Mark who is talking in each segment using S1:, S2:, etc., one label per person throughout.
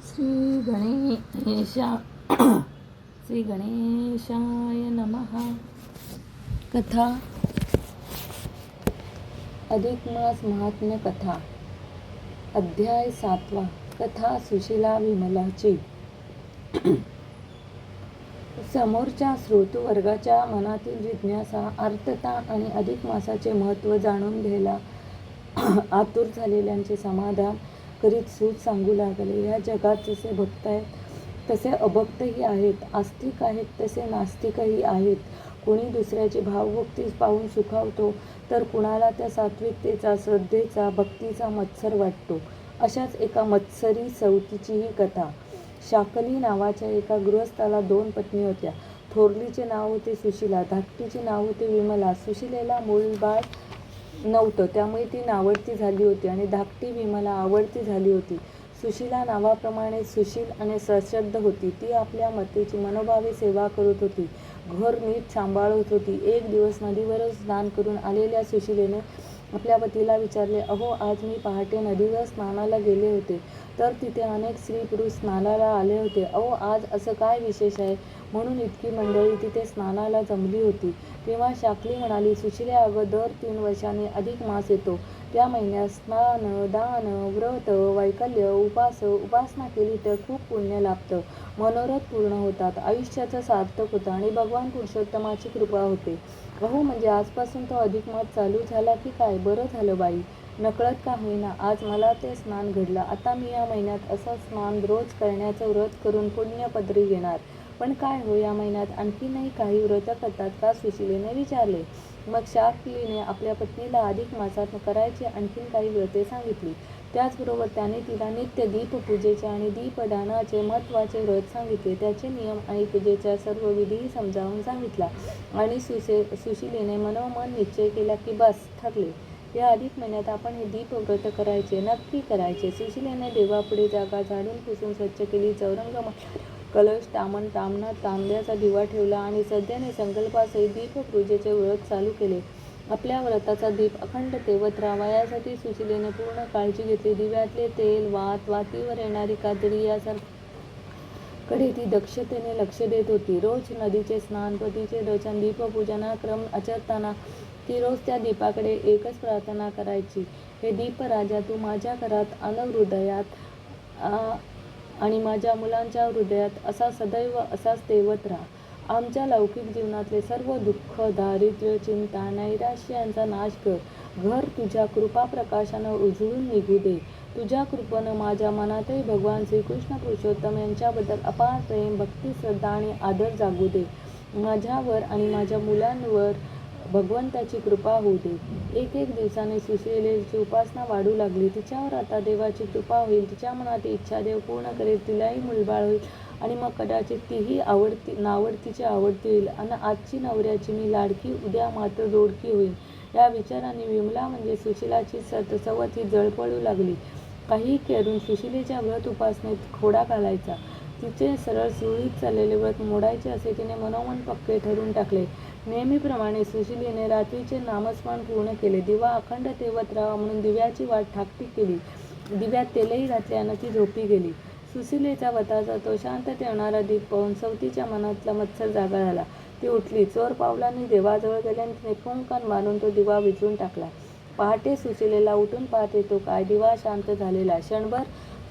S1: श्री गणेशाय नमः. कथा अधिक मास महात्म्य कथा. अध्याय 7. कथा सुशीला विमलाची. समोरच्या श्रोतृवर्गाच्या मनातील जिज्ञासा, आर्तता आणि अधिक मासाचे महत्त्व जाणून घ्यायला आतुर झालेल्यांचे समाधान करीत सूत सांगू लागले. या जगात जसे भक्त आहेत तसे अभक्तही आहेत, आस्तिक आहेत तसे नास्तिकही आहेत. कोणी दुसऱ्याची भावभक्ती पाहून सुखावतो, तर कुणाला त्या सात्विकतेचा, श्रद्धेचा, भक्तीचा मत्सर वाटतो. अशाच एका मत्सरी सवतीची ही कथा. शाकली नावाच्या एका गृहस्थाला 2 पत्नी होत्या. थोरलीचे नाव होते सुशीला, धाकटीचे नाव होते विमला. सुशीलेला मूलबाळ नव्हतं, त्यामुळे ती नावडती झाली होती आणि धाकटी विमला आवडती झाली होती. सुशीला नावाप्रमाणे सुशील आणि सश्रद्ध होती. ती आपल्या मातेची मनोभावे सेवा करत होती, घर नीट सांभाळत होती. एक दिवस नदीवरच स्नान करून आलेल्या सुशीलेने आपल्या पतीला विचारले, अहो, आज मी पहाटे नदीवर स्नानाला गेले होते, तर तिथे अनेक स्त्री पुरुष स्नानाला आले होते. अहो, आज असं काय विशेष आहे म्हणून इतकी मंडळी तिथे स्नानाला जमली होती. तेव्हा शाकली म्हणाली, सुशीले, अगं, दर 3 वर्षांनी अधिक मास येतो. त्या महिन्यात स्नान, दान, व्रत, वैकल्य, उपासना केली तर खूप पुण्य लाभतं, मनोरथ पूर्ण होतात, आयुष्याचं सार्थक होतं आणि भगवान पुरुषोत्तमाची कृपा होते. अहो, म्हणजे आजपासून तो अधिक मास चालू झाला की काय? बरं झालं बाई, नकळत का होईना आज मला ते स्नान घडलं. आता मी या महिन्यात असं स्नान रोज करण्याचं व्रत करून पुण्यपदरी घेणार. पण काय हो, या महिन्यात आणखीनही काही व्रत करतात का? सुशीलेने विचारले. मग शाकलीने आपल्या पत्नीला अधिक मासात करायची आणखीन काही व्रते सांगितली. त्याचबरोबर त्याने तिला नित्य दीपपूजेचे आणि दीपदानाचे महत्त्वाचे व्रत सांगितले. त्याचे नियम आणि पूजेच्या सर्व विधीही समजावून सांगितला आणि सुशीलेने मनोमन निश्चय केला की बस, ठरले, या अधिक महिन्यात आपण हे दीपव्रत करायचे, नक्की करायचे. सुशीलेने देवापुढे जागा झाडून पुसून स्वच्छ केली. चौरंग, कलश, तामणात तांब्याचा दिवा ठेवला आणि श्रद्धेने संकल्पासहित दीपपूजेचे व्रत चालू केले. आपल्या व्रताचा दीप अखंड तेवत राहावा यासाठी सुशीलेने पूर्ण काळजी घेतली. दिव्यातले तेल, वातीवर येणारी काजळी याकडे ती दक्षतेने लक्ष देत होती. रोज नदीचे स्नान, पतीचे दर्शन, दीपपूजनाक्रम आचरताना ती रोज त्या दीपाकडे एकच प्रार्थना करायची, हे दीपराजा, तू माझ्या घरात अन हृदयात आणि माझ्या मुलांच्या हृदयात असा सदैव असाच तेवत राहा. आमच्या लौकिक जीवनातले सर्व दुःख, दारिद्र्य, चिंता, नैराश्य यांचा नाश कर. घर तुझ्या कृपाप्रकाशानं उजळून निघू दे. तुझ्या कृपेनं माझ्या मनातही भगवान श्रीकृष्ण पुरुषोत्तम यांच्याबद्दल अपार प्रेम, भक्ती, श्रद्धा आणि आदर जागू दे. माझ्यावर आणि माझ्या मुलांवर भगवंताची कृपा होऊ दे. एक दिवसाने सुशीलेची उपासना वाढू लागली. तिच्यावर आता देवाची कृपा होईल, तिच्या मनाची इच्छा देव पूर्ण करेल, तिलाही मुलबाळ होईल आणि मग कदाचित तीही नावडतीची आवडती होईल आणि आजची नवऱ्याची मी लाडकी, उद्या मात्र जोडकी होईल. या विचाराने विमला म्हणजे सुशीलाची सवत ही जळफळू लागली. काही करून सुशीलेच्या व्रत उपासनेत खोडा घालायचा. तिचे सरळ सुरळीत चाललेले व्रत मोडायचे असे तिने मनोमन पक्के ठरवून टाकले. नेहमीप्रमाणे सुशीलेने रात्रीचे नामस्मरण पूर्ण केले. दिवा अखंड तेवत राहावा म्हणून दिव्याची वाट ठाकठीक केली. दिव्यात तेलही घातल्यानं ती झोपी गेली. सुशीलेचा व्रताचा तो शांत ठेवणारा दीप पाहून सवतीच्या मनातला मत्सर जागा झाला. ती उठली, चोर पावलांनी देवाजवळ गेली आणि तिने फुंकन मारून तो दिवा विझवून टाकला. पहाटे सुशीलेला उठून पाहते तो काय, दिवा शांत झालेला. क्षणभर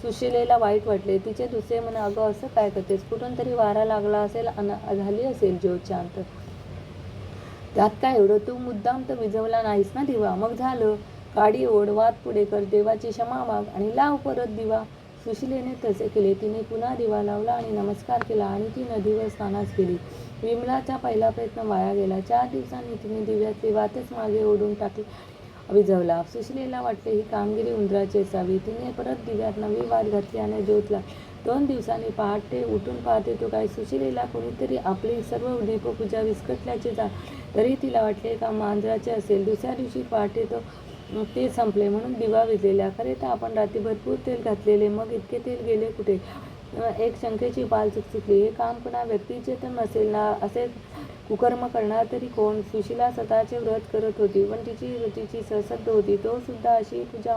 S1: सुशीलेला वाईट वाटले. तिचे दुसरे म्हणे, अगं, असं काय करतेस? कुठून तरी वारा लागला असेल, झाली असेल ज्योत शांत. त्यात काय एवढं? तू मुद्दाम तर विझवला नाहीस ना दिवा. मग झालं, काडी ओढ, वात पुढे कर, देवाची क्षमा माग आणि लाव परत दिवा. सुशीलेने तसे केले. तिने पुन्हा दिवा लावला आणि नमस्कार केला आणि ती नदीवर स्नानास गेली. विमलाचा पहिला प्रयत्न वाया गेला. 4 दिवसांनी तिने दिव्यातली वातच मागे ओढून टाकली, विझवला. सुशीलेला वाटले ही कामगिरी उंदराची असावी. तिने परत दिव्यात नवी वात घातली आणि ज्योत लावली. 2 दिवसांनी पहाटे उठून पाहते तो काय, सुशीलेला कोणीतरी आपली सर्व दीपपूजा विस्कटल्याचे तरी तिला वाटले का मांजराचे असेल. दुसऱ्या दिवशी पहाटे ते संपले म्हणून दिवा विझलेला. खरे तर आपण रात्री भरपूर तेल घातलेले, मग इतके तेल गेले कुठे? एक शंकेची पाल चुकचुकली. हे काम कोणा व्यक्तीचे तर नसेल ना? असे कुकर्म करणार तरी कोण? सुशीला स्वतःचे व्रत करत होती, पण तिची सश्रद्ध होती. तो सुद्धा अशी पूजा